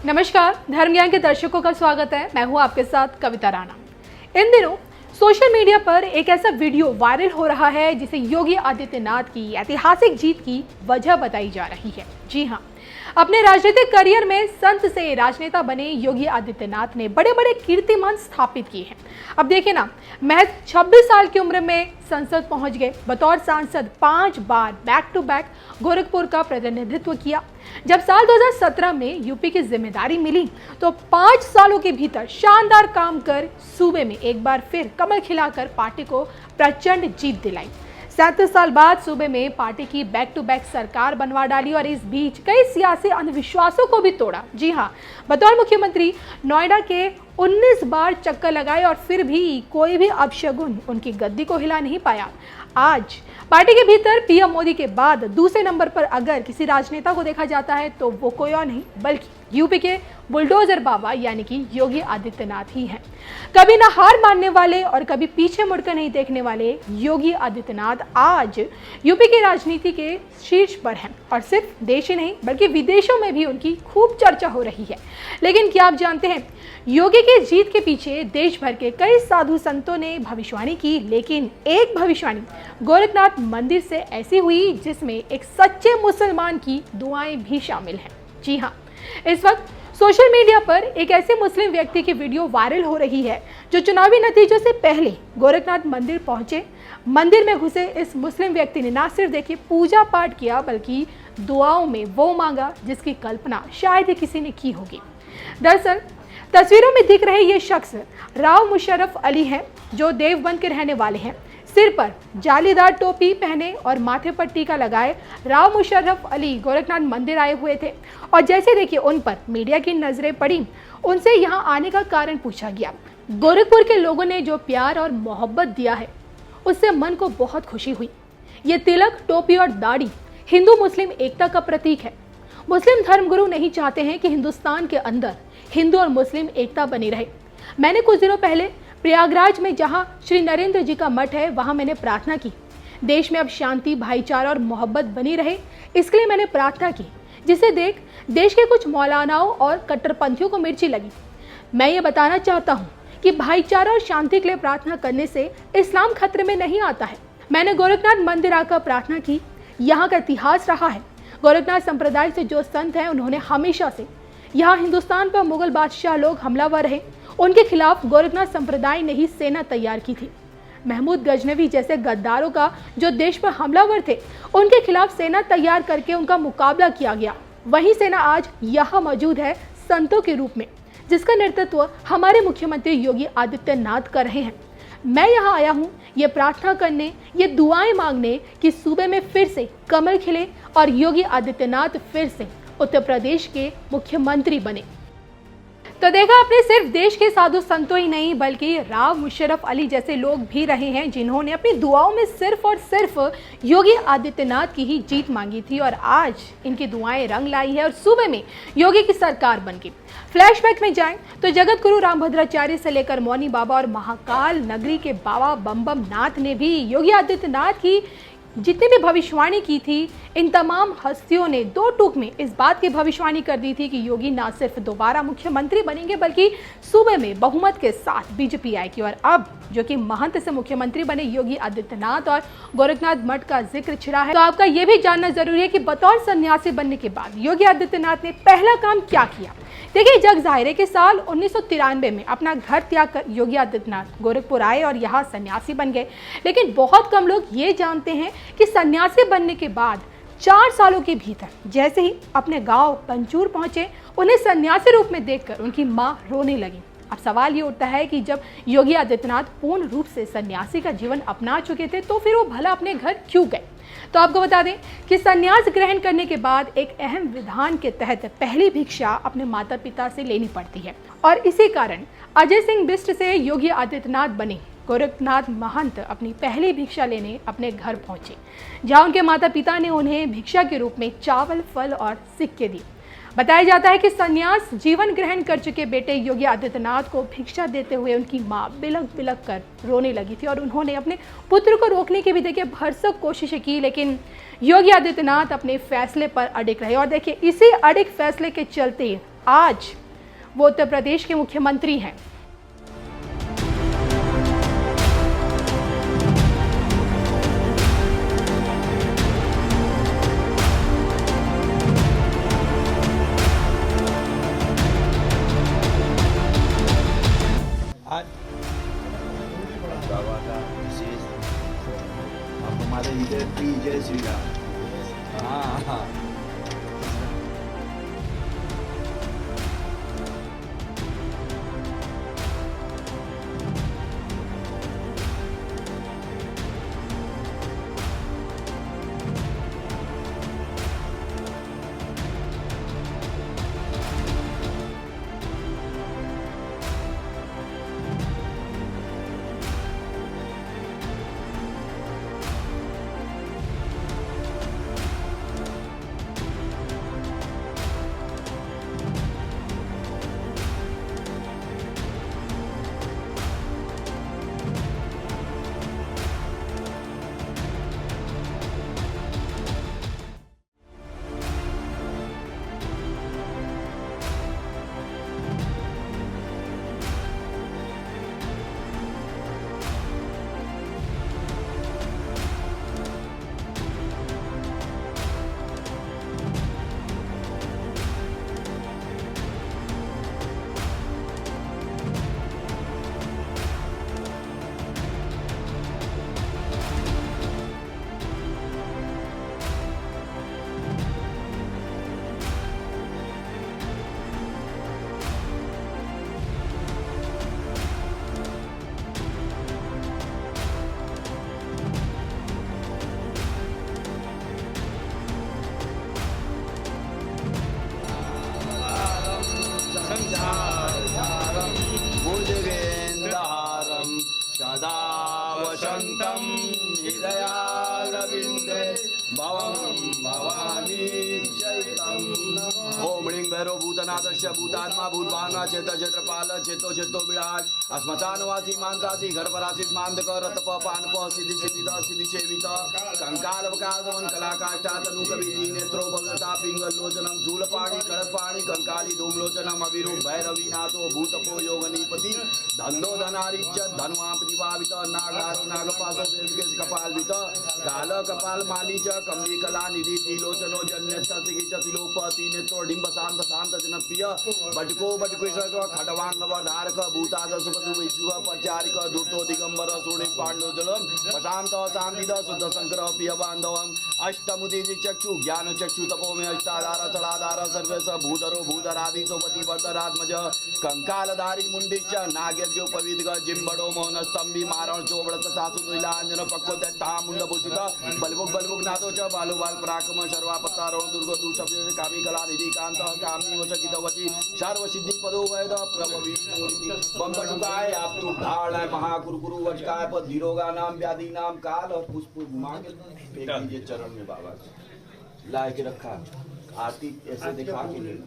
नमस्कार, धर्म ज्ञान के दर्शकों का स्वागत है। मैं हूं आपके साथ कविता राणा। इन दिनों सोशल मीडिया पर एक ऐसा वीडियो वायरल हो रहा है जिसे योगी आदित्यनाथ की ऐतिहासिक जीत की वजह बताई जा रही है। जी हां, अपने राजनीतिक करियर में संत से राजनेता बने योगी आदित्यनाथ ने बड़े बड़े कीर्तिमान स्थापित किए हैं। अब देखिए ना, महज 26 साल की उम्र में संसद पहुंच गए। बतौर सांसद 5 बार बैक टू बैक गोरखपुर का प्रतिनिधित्व किया। जब साल 2017 में यूपी की जिम्मेदारी मिली तो 5 सालों के भीतर शानदार काम कर सूबे में एक बार फिर कमल खिलाकर पार्टी को प्रचंड जीत दिलाई। 37 साल बाद सूबे में पार्टी की बैक टू बैक सरकार बनवा डाली और इस बीच कई सियासी अंधविश्वासों को भी तोड़ा। जी हाँ, बतौर मुख्यमंत्री नोएडा के 19 बार चक्कर लगाए और फिर भी कोई भी अपशगुन उनकी गद्दी को हिला नहीं पाया। आज पार्टी के भीतर पीएम मोदी के बाद दूसरे नंबर पर अगर किसी राजनेता को देखा जाता है तो वो कोई और नहीं बल्कि यूपी के बुलडोजर बाबा यानी कि योगी आदित्यनाथ ही हैं। कभी ना हार मानने वाले और कभी पीछे मुड़कर नहीं देखने वाले योगी आदित्यनाथ आज यूपी की राजनीति के शीर्ष पर हैं और सिर्फ देश ही नहीं बल्कि विदेशों में भी उनकी खूब चर्चा हो रही है। लेकिन क्या आप जानते हैं, योगी की जीत के पीछे देश भर के कई साधु संतों ने भविष्यवाणी की, लेकिन एक भविष्यवाणी गोरखनाथ मंदिर से ऐसी हुई जिसमें एक सच्चे मुसलमान की दुआएं भी शामिल हैं। जी हाँ, इस वक्त सोशल मीडिया पर एक ऐसे मुस्लिम व्यक्ति की वीडियो वायरल हो रही है जो चुनावी नतीजों से पहले गोरखनाथ मंदिर पहुंचे। मंदिर में घुसे इस मुस्लिम व्यक्ति ने न सिर्फ देखिए पूजा पाठ किया बल्कि दुआओं में वो मांगा जिसकी कल्पना शायद ही किसी ने की होगी। दरअसल तस्वीरों में दिख रहे ये शख्स राव मुशर्रफ अली हैं जो देवबंद के रहने वाले हैं। सिर पर जालीदार टोपी पहने और माथे पर टीका लगाए राव मुशर्रफ अली गोरखनाथ मंदिर आए हुए थे और जैसे देखिए उन पर मीडिया की नजरें पड़ी, उनसे यहाँ आने का कारण पूछा गया। गोरखपुर के लोगों ने जो प्यार और मोहब्बत दिया है उससे मन को बहुत खुशी हुई। ये तिलक, टोपी और दाढ़ी हिंदू मुस्लिम एकता का प्रतीक है। मुस्लिम धर्मगुरु नहीं चाहते हैं कि हिंदुस्तान के अंदर हिंदू और मुस्लिम एकता बनी रहे। मैंने कुछ दिनों पहले प्रयागराज में जहां श्री नरेंद्र जी का मठ है वहां मैंने प्रार्थना की, देश में अब शांति, भाईचारा और मोहब्बत बनी रहे, इसके लिए मैंने प्रार्थना की, जिसे देख देश के कुछ मौलानाओं और कट्टरपंथियों को मिर्ची लगी। मैं ये बताना चाहता हूँ कि भाईचारा और शांति के लिए प्रार्थना करने से इस्लाम खतरे में नहीं आता है। मैंने गोरखनाथ मंदिर आकर प्रार्थना की। यहाँ का इतिहास रहा है, गोरखनाथ संप्रदाय से जो संत हैं उन्होंने हमेशा से यहाँ हिंदुस्तान पर मुगल बादशाह लोग हमलावर रहे, उनके खिलाफ गोरखनाथ संप्रदाय ने ही सेना तैयार की थी। महमूद गजनवी जैसे गद्दारों का जो देश पर हमलावर थे उनके खिलाफ सेना तैयार करके उनका मुकाबला किया गया। वही सेना आज यहाँ मौजूद है संतों के रूप में, जिसका नेतृत्व हमारे मुख्यमंत्री योगी आदित्यनाथ कर रहे हैं। मैं यहाँ आया हूँ ये प्रार्थना करने, ये दुआएं मांगने कि सूबे में फिर से कमल खिले और योगी आदित्यनाथ फिर से उत्तर प्रदेश के मुख्यमंत्री बने। तो देखा आपने, सिर्फ देश के साधु संतों ही नहीं बल्कि राव मुशर्रफ अली जैसे लोग भी रहे हैं जिन्होंने अपनी दुआओं में सिर्फ और सिर्फ योगी आदित्यनाथ की ही जीत मांगी थी और आज इनकी दुआएं रंग लाई है और सूबे में योगी की सरकार बन गई। फ्लैशबैक में जाएं तो जगत गुरु रामभद्राचार्य से लेकर मौनी बाबा और महाकाल नगरी के बाबा बम बम नाथ ने भी योगी आदित्यनाथ की जितनी भी भविष्यवाणी की थी, इन तमाम हस्तियों ने दो टूक में इस बात की भविष्यवाणी कर दी थी कि योगी ना सिर्फ दोबारा मुख्यमंत्री बनेंगे बल्कि सूबे में बहुमत के साथ बीजेपी आएगी। और अब जो कि महंत से मुख्यमंत्री बने योगी आदित्यनाथ और गोरखनाथ मठ का जिक्र छिड़ा है, तो आपका यह भी जानना जरूरी है कि बतौर सन्यासी बनने के बाद योगी आदित्यनाथ ने पहला काम क्या किया। देखिए, जग जाहिर है कि साल 1993 में अपना घर त्याग कर योगी आदित्यनाथ गोरखपुर आए और यहाँ सन्यासी बन गए। लेकिन बहुत कम लोग ये जानते हैं कि सन्यासी बनने के बाद 4 सालों के भीतर जैसे ही अपने गांव पंचूर पहुंचे, उन्हें सन्यासी रूप में देखकर उनकी मां रोने लगी। अब सवाल ये उठता है कि जब योगी आदित्यनाथ पूर्ण रूप से सन्यासी का जीवन अपना चुके थे तो फिर वो भला अपने घर क्यों गए। तो आपको बता दें कि सन्यास ग्रहण करने के बाद एक अहम विधान के तहत पहली भिक्षा अपने माता पिता से लेनी पड़ती है और इसी कारण अजय सिंह बिष्ट से योगी आदित्यनाथ बने गोरखनाथ महंत अपनी पहली भिक्षा लेने अपने घर पहुंचे, जहां उनके माता पिता ने उन्हें भिक्षा के रूप में चावल, फल और सिक्के दिए। बताया जाता है कि सन्यास जीवन ग्रहण कर चुके बेटे योगी आदित्यनाथ को भिक्षा देते हुए उनकी मां बिलक बिलक कर रोने लगी थी और उन्होंने अपने पुत्र को रोकने की भी देखिए भरसक कोशिशें की, लेकिन योगी आदित्यनाथ अपने फैसले पर अडिग रहे। और देखिए इसी अडिग फैसले के चलते आज वो उत्तर प्रदेश के मुख्यमंत्री हैं। आज बाबा का विशेष अब हमारे इधर भी जय श्री राम। हाँ हाँ भुजगेन्द्रहारं सदा वसन्तं हृदयारविन्दे भवं भवानी चैतम्। ओम ह्रीं भैरव भूतनाथस्य भूतात्मा भूतभावना चेत क्षेत्रपाल चेतो चेतो विराट अस्मचानवासी मानसासी घरपरासित मानदक रतप पानप सिद्धि सिद्धिद सिद्धि सेवित कंकाल वकाल दमन कलाकाष्ठा तनु कवि नेत्रो भगवता पिंगल लोचनम शूलपाणि खड़गपाणि कंकाली धूमलोचनम अभिरूप भैरवीनाथो भूतपो योगनीपति धन्नो धनारिच धनुआपति भावित नागारो नागपासो वेदकेश कपालवित काल कपाल माली च कमली कला निधि तिलोचनो जन्यस्तसिगिच तिलोपति नेत्रो डिंब शांत शांत जनप्रिय बटको बटकेश्वर खडवांग वर्धारक भूताद सुपदु विश्व प्रचारिक दुर्तो दिगंबर सोणि पांडोजलम प्रशांत शांतिद शुद्ध शंकर प्रिय बांधवम अष्टमुदि चक्षु ज्ञान चक्षु तपोमे अष्टाधार तलाधार सर्वेश भूधरो भूधरादि सोपति वर्धरात्मज कंकालधारी मुंडिच नागेभ्योपवीत जिम्बड़ो मोहन स्तंभि मारण चोबड़त सासु तुलांजन पक्को दत्ता मुंडभूषित बलबुक बलबुक नाथो च बालु बाल पराक्रम सर्वापत्ता रण दुर्ग दुष्ट कामी कला निधि कांत कामी वचकित वची सर्व सिद्धि पदो वैद प्रभु विष्णु बंबटुकाय आप तो ढाल है महाकुरकुरु वचकाय पद धीरोगा नाम व्याधि नाम काल और पुष्प मांगे फेंक दीजिए चरण में बाबा लाए के रखा आरती ऐसे दिखा के नहीं